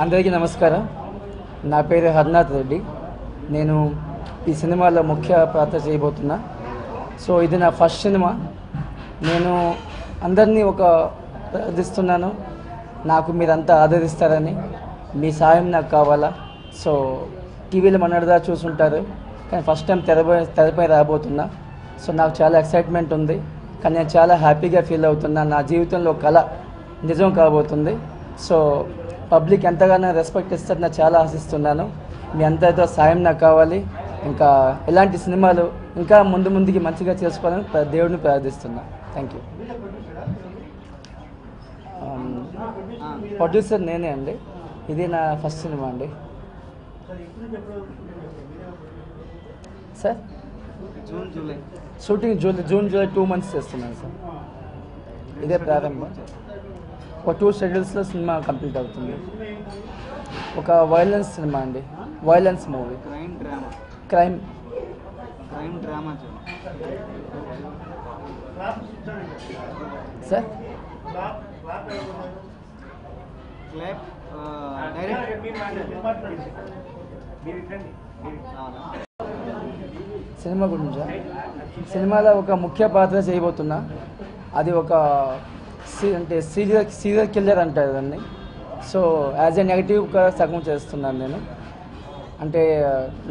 అందరికీ నమస్కారం. నా పేరు హర్నాథ్ రెడ్డి. నేను ఈ సినిమాలో ముఖ్య పాత్ర చేయబోతున్నా. సో ఇది నా ఫస్ట్ సినిమా. నేను అందరినీ ప్రార్థిస్తున్నాను, నాకు మీరంతా ఆదరిస్తారని. మీ సాయం నాకు కావాలా. సో టీవీలో మనడదా చూసుంటారు, కానీ ఫస్ట్ టైం తెరపై రాబోతున్నా. సో నాకు చాలా ఎక్సైట్మెంట్ ఉంది, కానీ నేను చాలా హ్యాపీగా ఫీల్ అవుతున్నా. నా జీవితంలో కళ నిజం కాబోతుంది. సో పబ్లిక్ ఎంతగానో రెస్పెక్ట్ ఇస్తారని నేను చాలా ఆశిస్తున్నాను. మీ అందరితో సాయం నాకు కావాలి. ఇంకా ఇలాంటి సినిమాలు ఇంకా ముందుకి మంచిగా చేసుకోవాలని దేవుడిని ప్రార్థిస్తున్నా. Thank you. ప్రొడ్యూసర్ నేనే అండి. ఇది నా ఫస్ట్ సినిమా అండి. Sir shooting June July 2 months చేస్తున్నాను సార్. ఇదే ప్రారంభం. ఒక 2 schedules సినిమా కంప్లీట్ అవుతుంది. ఒక వైలెన్స్ సినిమా అండి, violence movie, crime drama sir. Cinema గురించా? సినిమాలో ఒక ముఖ్య పాత్ర చేయబోతున్నా. అది ఒక సీరియల్ కిల్లర్ అంటారు దాన్ని. సో యాజ్ ఎ నెగిటివ్గా సగం చేస్తున్నాను నేను. అంటే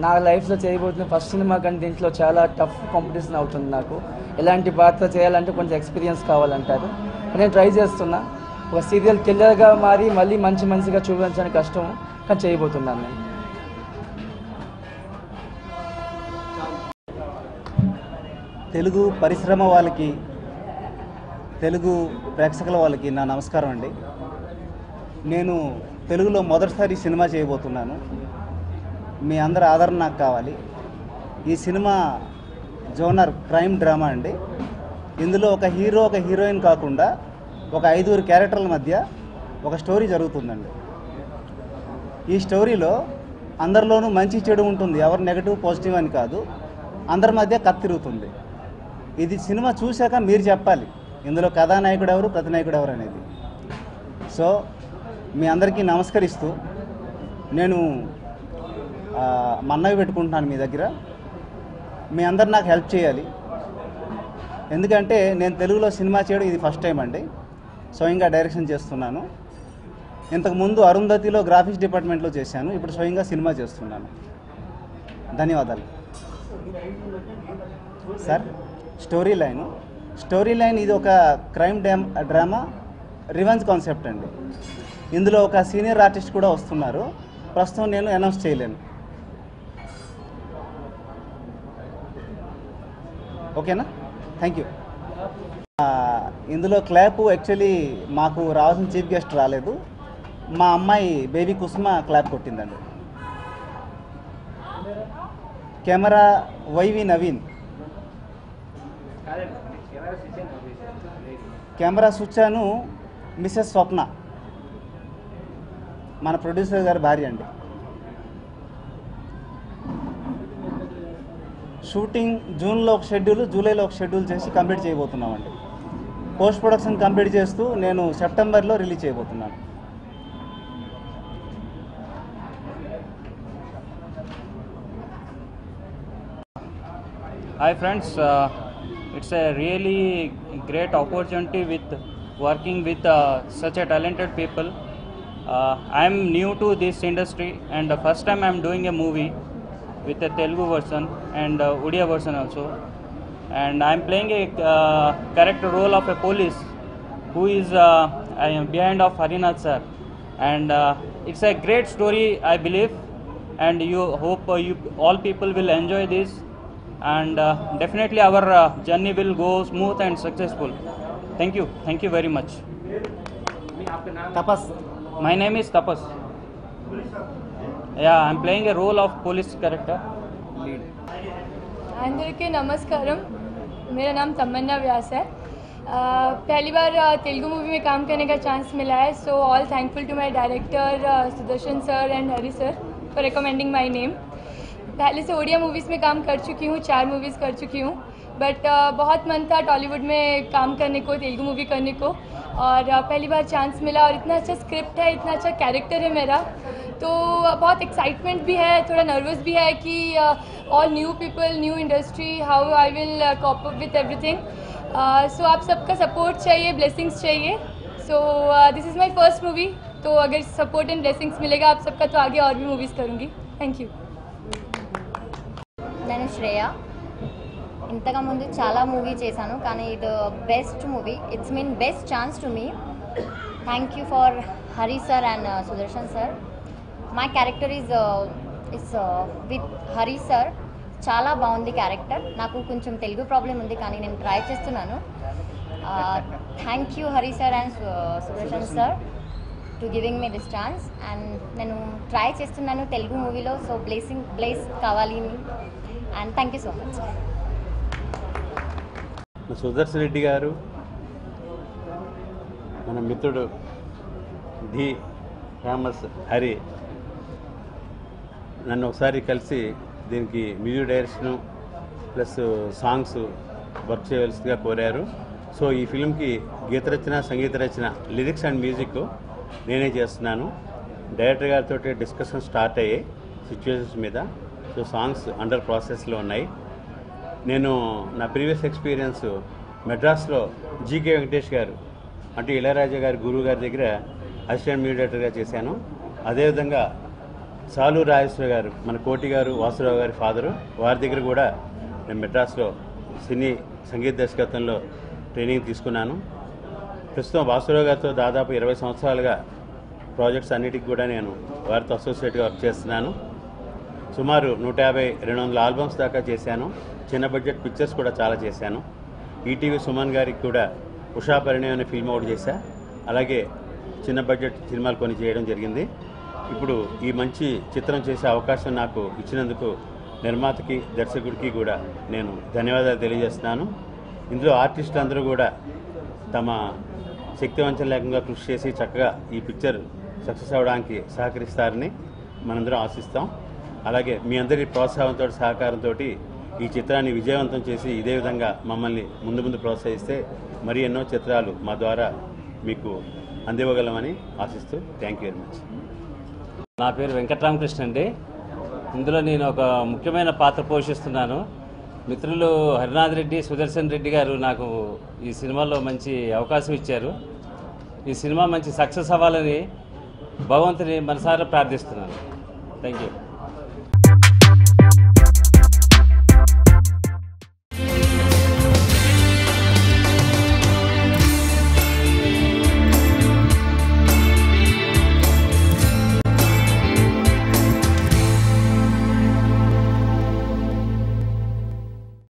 నా లైఫ్లో చేయబోతున్న ఫస్ట్ సినిమా, కానీ దీంట్లో చాలా టఫ్ కాంపిటీషన్ అవుతుంది నాకు. ఎలాంటి పాత్ర చేయాలంటే కొంచెం ఎక్స్పీరియన్స్ కావాలంటారు. నేను ట్రై చేస్తున్నా. ఒక సీరియల్ కిల్లర్గా మారి మళ్ళీ మంచిగా చూపించడానికి కష్టం, కానీ చేయబోతున్నాను నేను. తెలుగు పరిశ్రమ వాళ్ళకి, తెలుగు ప్రేక్షకుల వాళ్ళకి నా నమస్కారం అండి. నేను తెలుగులో మొదటిసారి సినిమా చేయబోతున్నాను. మీ అందరి ఆదరణ నాకు కావాలి. ఈ సినిమా జోనర్ క్రైమ్ డ్రామా అండి. ఇందులో ఒక హీరో ఒక హీరోయిన్ కాకుండా ఒక 5 క్యారెక్టర్ల మధ్య ఒక స్టోరీ జరుగుతుందండి. ఈ స్టోరీలో అందరిలోనూ మంచి చెడు ఉంటుంది, ఎవరు నెగటివ్ పాజిటివ్ అని కాదు. అందరి మధ్య కథ తిరుగుతుంది. ఇది సినిమా చూశాక మీరు చెప్పాలి ఇందులో కథానాయకుడు ఎవరు, ప్రతినాయకుడు ఎవరు అనేది. సో మీ అందరికీ నమస్కరిస్తూ నేను మన్నవి పెట్టుకుంటున్నాను మీ దగ్గర. మీ అందరు నాకు హెల్ప్ చేయాలి. ఎందుకంటే నేను తెలుగులో సినిమా చేయడం ఇది ఫస్ట్ టైం అండి. స్వయంగా డైరెక్షన్ చేస్తున్నాను. ఇంతకుముందు అరుంధతిలో గ్రాఫిక్స్ డిపార్ట్మెంట్లో చేశాను. ఇప్పుడు స్వయంగా సినిమా చేస్తున్నాను. ధన్యవాదాలు సార్. స్టోరీ లైన్ ఇది ఒక క్రైమ్ డ్రామా రివెంజ్ కాన్సెప్ట్ అండి. ఇందులో ఒక సీనియర్ ఆర్టిస్ట్ కూడా వస్తున్నారు. ప్రస్తుతం నేను అనౌన్స్ చేయలేను. ఓకేనా? Thank you. ఇందులో క్లాప్ యాక్చువల్లీ మాకు రావాల్సిన చీఫ్ గెస్ట్ రాలేదు. మా అమ్మాయి బేబీ కుసుమ క్లాప్ కొట్టిందండి. కెమెరా వైవి నవీన్, కెమెరా స్విచ్చాను మిసెస్ స్వప్న, మన ప్రొడ్యూసర్ గారి భార్య అండి. షూటింగ్ జూన్లో ఒక షెడ్యూల్, జూలైలో ఒక షెడ్యూల్ చేసి కంప్లీట్ చేయబోతున్నామండి. పోస్ట్ ప్రొడక్షన్ కంప్లీట్ చేస్తూ నేను సెప్టెంబర్లో రిలీజ్ చేయబోతున్నాను. Hi friends, it's a really great opportunity with working with such a talented people. I am new to this industry and the first time I am doing a movie with a Telugu version and Odia version also. And I am playing a character role of a police who is I am behind of Harinath sir. And it's a great story, I believe, and you hope you all people will enjoy this. And definitely our journey will go smooth and successful. Thank you very much. Tapas. My name is Tapas. Yeah, I'm playing a role of police character lead. అందరికీ నమస్కారం. मेरा नाम तमन्ना व्यास है. पहली बार Telugu movie में काम करने का चांस मिला है. So all thankful to my director Sudarshan sir and Hari sir for recommending my name. पहले से ओडिया मूवीज़ में काम कर चुकी हूँ, 4 मूवीज़ कर चुकी हूँ. बट बहुत मन था टॉलीवुड में काम करने को, तेलुगु मूवी करने को, और पहली बार चांस मिला और इतना अच्छा स्क्रिप्ट है, इतना अच्छा कैरेक्टर है मेरा, तो बहुत एक्साइटमेंट भी है, थोड़ा नर्वस भी है कि all new people, new industry, how I will cope up with everything. So आप सबका सपोर्ट चाहिए, ब्लेसिंग्स चाहिए। So this is my first movie, तो अगर सपोर्ट एंड ब्लेसिंग्स मिलेगा आप सबका तो आगे और भी मूवीज़ करूँगी। Thank you. నేను శ్రేయ. ఇంతగా ముందు చాలా మూవీ చేశాను, కానీ ఇది best movie. It's mean best chance to me. Thank you for Hari sir and Sudarshan sir. My character is with Hari sir. చాలా బాగుంది క్యారెక్టర్. నాకు కొంచెం తెలుగు ప్రాబ్లం ఉంది, కానీ నేను ట్రై చేస్తున్నాను. Thank you Hari sir and Sudarshan sir to giving me this chance. And నేను try చేస్తున్నాను తెలుగు మూవీలో. సో బ్లేస్ కావాలి. And thank you so much. Sudarshan Reddy గారు మన మిత్రుడు ది ఫేమస్ హరి నన్ను ఒకసారి కలిసి దీనికి music direction plus songs work చేయవలసిందిగా కోరారు. సో ఈ ఫిల్మ్కి గీత రచన, సంగీత రచన, లిరిక్స్ అండ్ మ్యూజిక్ నేనే చేస్తున్నాను. డైరెక్టర్ గారితో డిస్కషన్ స్టార్ట్ అయ్యాయి సిచ్యువేషన్స్ మీద. సో సాంగ్స్ అండర్ ప్రాసెస్లో ఉన్నాయి. నేను నా ప్రీవియస్ ఎక్స్పీరియన్స్ మెడ్రాస్లో జీకే వెంకటేష్ గారు అంటే ఇళయరాజా గారి గురువు గారి దగ్గర అసిస్టెంట్ మ్యూజిక్ చేశాను. అదేవిధంగా సాలు రాజేశ్వర గారు, మన కోటి గారు, వాసురావు గారి ఫాదరు, వారి దగ్గర కూడా నేను మెడ్రాస్లో సినీ సంగీత దర్శకత్వంలో ట్రైనింగ్ తీసుకున్నాను. ప్రస్తుతం వాసురావు గారితో దాదాపు 20 సంవత్సరాలుగా ప్రాజెక్ట్స్ అన్నిటికి కూడా నేను వారితో అసోసియేట్గా వర్క్ చేస్తున్నాను. సుమారు 150-200 ఆల్బమ్స్ దాకా చేశాను. చిన్న బడ్జెట్ పిక్చర్స్ కూడా చాలా చేశాను. ఈటీవీ సుమన్ గారికి కూడా ఉషా పరిణయం అనే ఫిల్మ్ ఒకటి చేశా. అలాగే చిన్న బడ్జెట్ సినిమాలు కొన్ని చేయడం జరిగింది. ఇప్పుడు ఈ మంచి చిత్రం చేసే అవకాశం నాకు ఇచ్చినందుకు నిర్మాతకి, దర్శకుడికి కూడా నేను ధన్యవాదాలు తెలియజేస్తున్నాను. ఇందులో ఆర్టిస్టులు అందరూ కూడా తమ శక్తివంచన లేకుండా కృషి చేసి చక్కగా ఈ పిక్చర్ సక్సెస్ అవ్వడానికి సహకరిస్తారని మనందరం ఆశిస్తాం. అలాగే మీ అందరి ప్రోత్సాహంతో, సహకారంతో ఈ చిత్రాన్ని విజయవంతం చేసి ఇదే విధంగా మమ్మల్ని ముందు ప్రోత్సహిస్తే మరి ఎన్నో చిత్రాలు మా ద్వారా మీకు అందివ్వగలమని ఆశిస్తూ థ్యాంక్ యూ వెరీ మచ్. నా పేరు వెంకట్రామకృష్ణ అండి. ఇందులో నేను ఒక ముఖ్యమైన పాత్ర పోషిస్తున్నాను. మిత్రులు హరినాథ్ రెడ్డి, సుదర్శన్ రెడ్డి గారు నాకు ఈ సినిమాలో మంచి అవకాశం ఇచ్చారు. ఈ సినిమా మంచి సక్సెస్ అవ్వాలని భగవంతుని మనసారా ప్రార్థిస్తున్నాను. Thank you.